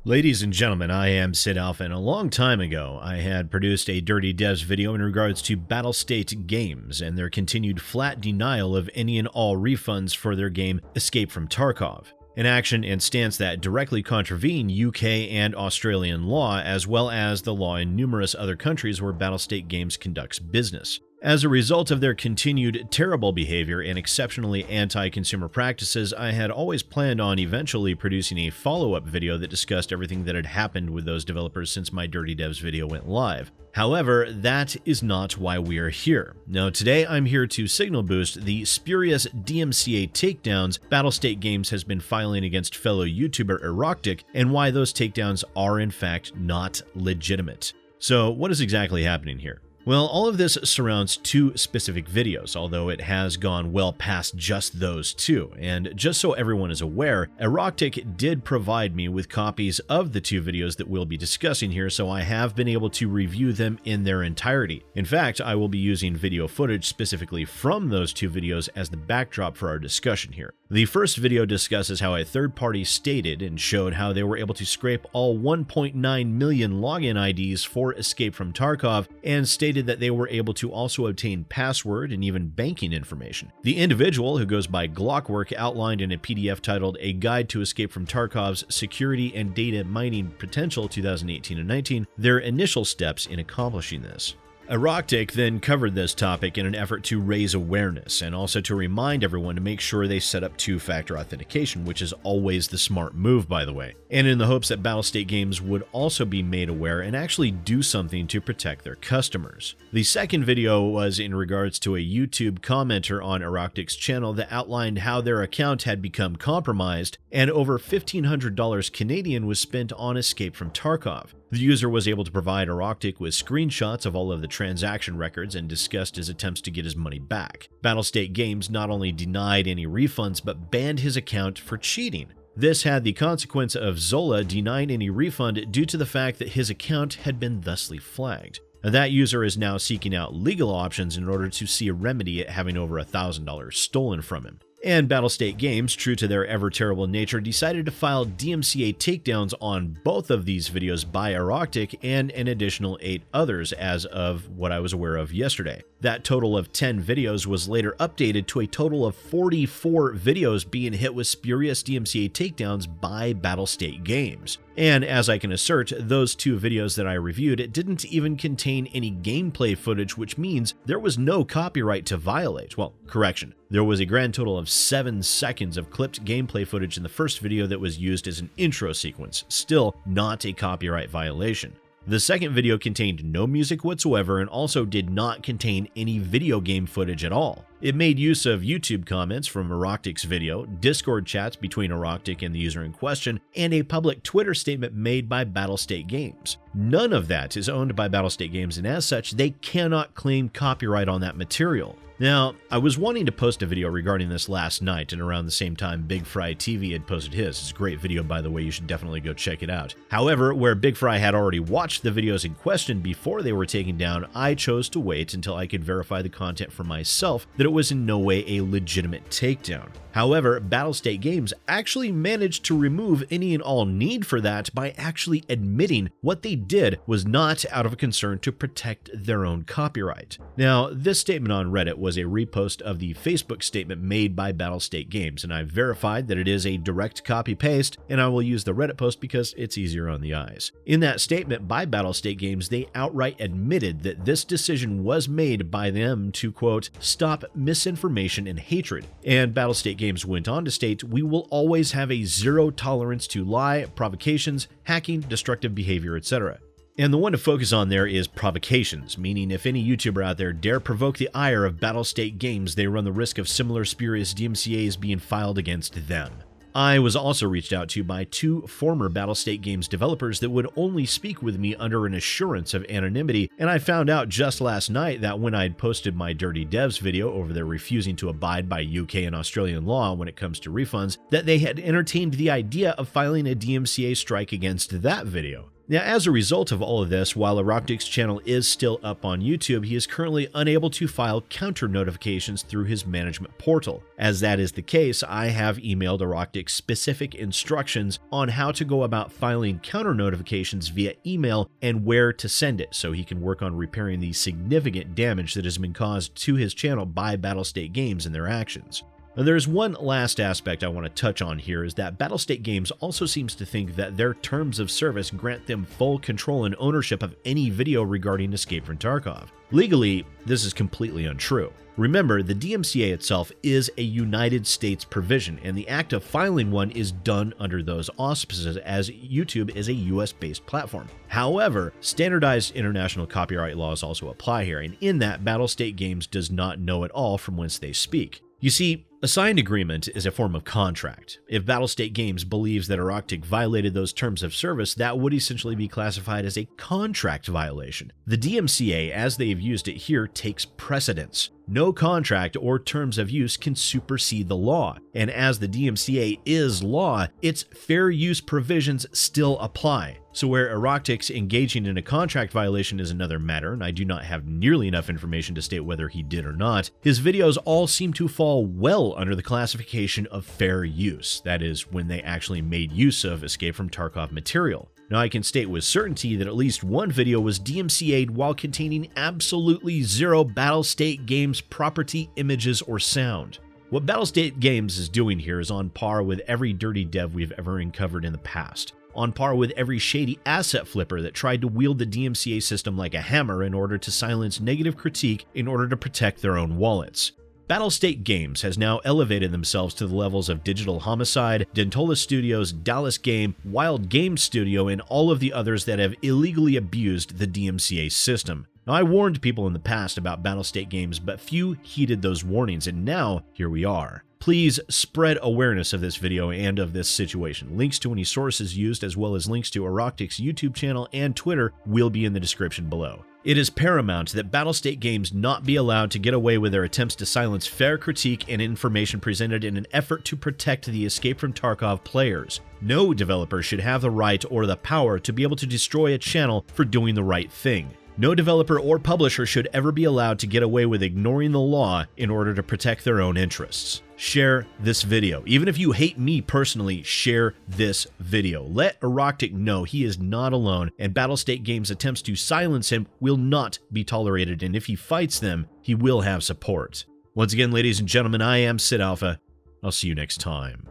Ladies and gentlemen, I am SidAlpha, and a long time ago I had produced a Dirty Devs video in regards to Battlestate games and their continued flat denial of any and all refunds for their game Escape from Tarkov, an action and stance that directly contravene UK and Australian law, as well as the law in numerous other countries where Battlestate Games conducts business. As a result of their continued terrible behavior and exceptionally anti-consumer practices, I had always planned on eventually producing a follow-up video that discussed everything that had happened with those developers since my Dirty Devs video went live. However, that is not why we are here. Now, today I'm here to signal boost the spurious DMCA takedowns Battlestate Games has been filing against fellow YouTuber Eroktic, and why those takedowns are in fact not legitimate. So, what is exactly happening here? Well, all of this surrounds two specific videos, although it has gone well past just those two. And just so everyone is aware, Eroktic did provide me with copies of the two videos that we'll be discussing here, so I have been able to review them in their entirety. In fact, I will be using video footage specifically from those two videos as the backdrop for our discussion here. The first video discusses how a third party stated and showed how they were able to scrape all 1.9 million login IDs for Escape from Tarkov, and stated that they were able to also obtain password and even banking information. The individual, who goes by Glockwork, outlined in a PDF titled A Guide to Escape from Tarkov's Security and Data Mining Potential 2018 and 19, their initial steps in accomplishing this. Eroktic then covered this topic in an effort to raise awareness and also to remind everyone to make sure they set up two-factor authentication, which is always the smart move, by the way, and in the hopes that Battlestate Games would also be made aware and actually do something to protect their customers. The second video was in regards to a YouTube commenter on Eroktic's channel that outlined how their account had become compromised and over $1,500 Canadian was spent on Escape from Tarkov. The user was able to provide Eroktic with screenshots of all of the transaction records and discussed his attempts to get his money back. Battlestate Games not only denied any refunds, but banned his account for cheating. This had the consequence of Zola denying any refund due to the fact that his account had been thusly flagged. That user is now seeking out legal options in order to see a remedy at having over $1,000 stolen from him. And Battlestate Games, true to their ever-terrible nature, decided to file DMCA takedowns on both of these videos by Eroktic and an additional 8 others as of what I was aware of yesterday. That total of 10 videos was later updated to a total of 44 videos being hit with spurious DMCA takedowns by Battlestate Games. And as I can assert, those two videos that I reviewed didn't even contain any gameplay footage, which means there was no copyright to violate. Well, correction. There was a grand total of 7 seconds of clipped gameplay footage in the first video that was used as an intro sequence, still not a copyright violation. The second video contained no music whatsoever and also did not contain any video game footage at all. It made use of YouTube comments from Eroktic's video, Discord chats between Eroktic and the user in question, and a public Twitter statement made by Battlestate Games. None of that is owned by Battlestate Games, and as such, they cannot claim copyright on that material. Now, I was wanting to post a video regarding this last night, and around the same time Big Fry TV had posted his. It's a great video, by the way, you should definitely go check it out. However, where Big Fry had already watched the videos in question before they were taken down, I chose to wait until I could verify the content for myself that it was in no way a legitimate takedown. However, Battlestate Games actually managed to remove any and all need for that by actually admitting what they did was not out of a concern to protect their own copyright. Now, this statement on Reddit was a repost of the Facebook statement made by Battlestate Games, and I verified that it is a direct copy-paste, and I will use the Reddit post because it's easier on the eyes. In that statement by Battlestate Games, they outright admitted that this decision was made by them to, quote, stop misinformation and hatred, and Battlestate Games went on to state, we will always have a zero tolerance to lie, provocations, hacking, destructive behavior, etc. And the one to focus on there is provocations, meaning if any YouTuber out there dare provoke the ire of Battlestate Games, they run the risk of similar spurious DMCAs being filed against them. I was also reached out to by 2 former Battlestate Games developers that would only speak with me under an assurance of anonymity, and I found out just last night that when I'd posted my Dirty Devs video over their refusing to abide by UK and Australian law when it comes to refunds, that they had entertained the idea of filing a DMCA strike against that video. Now, as a result of all of this, while Eroktic's channel is still up on YouTube, he is currently unable to file counter notifications through his management portal. As that is the case, I have emailed Eroktic specific instructions on how to go about filing counter notifications via email and where to send it, so he can work on repairing the significant damage that has been caused to his channel by Battlestate Games and their actions. And there's one last aspect I want to touch on here, is that Battlestate Games also seems to think that their terms of service grant them full control and ownership of any video regarding Escape from Tarkov. Legally, this is completely untrue. Remember, the DMCA itself is a United States provision, and the act of filing one is done under those auspices, as YouTube is a US-based platform. However, standardized international copyright laws also apply here, and in that, Battlestate Games does not know at all from whence they speak. You see, a signed agreement is a form of contract. If Battlestate Games believes that Eroktic violated those terms of service, that would essentially be classified as a contract violation. The DMCA, as they've used it here, takes precedence. No contract or terms of use can supersede the law, and as the DMCA is law, its fair use provisions still apply. So where Eroktic's engaging in a contract violation is another matter, and I do not have nearly enough information to state whether he did or not, his videos all seem to fall well under the classification of fair use. That is, when they actually made use of Escape from Tarkov material. Now, I can state with certainty that at least one video was DMCA'd while containing absolutely zero Battlestate Games property, images, or sound. What Battlestate Games is doing here is on par with every dirty dev we've ever uncovered in the past. On par with every shady asset flipper that tried to wield the DMCA system like a hammer in order to silence negative critique in order to protect their own wallets. Battlestate Games has now elevated themselves to the levels of Digital Homicide, Dentola Studios, Dallas Game, Wild Game Studio, and all of the others that have illegally abused the DMCA system. Now, I warned people in the past about Battlestate Games, but few heeded those warnings, and now here we are. Please spread awareness of this video and of this situation. Links to any sources used, as well as links to Eroktic's YouTube channel and Twitter, will be in the description below. It is paramount that Battlestate Games not be allowed to get away with their attempts to silence fair critique and information presented in an effort to protect the Escape from Tarkov players. No developer should have the right or the power to be able to destroy a channel for doing the right thing. No developer or publisher should ever be allowed to get away with ignoring the law in order to protect their own interests. Share this video. Even if you hate me personally, share this video. Let Eroktic know he is not alone, and Battlestate Games' attempts to silence him will not be tolerated, and if he fights them, he will have support. Once again, ladies and gentlemen, I am SidAlpha. I'll see you next time.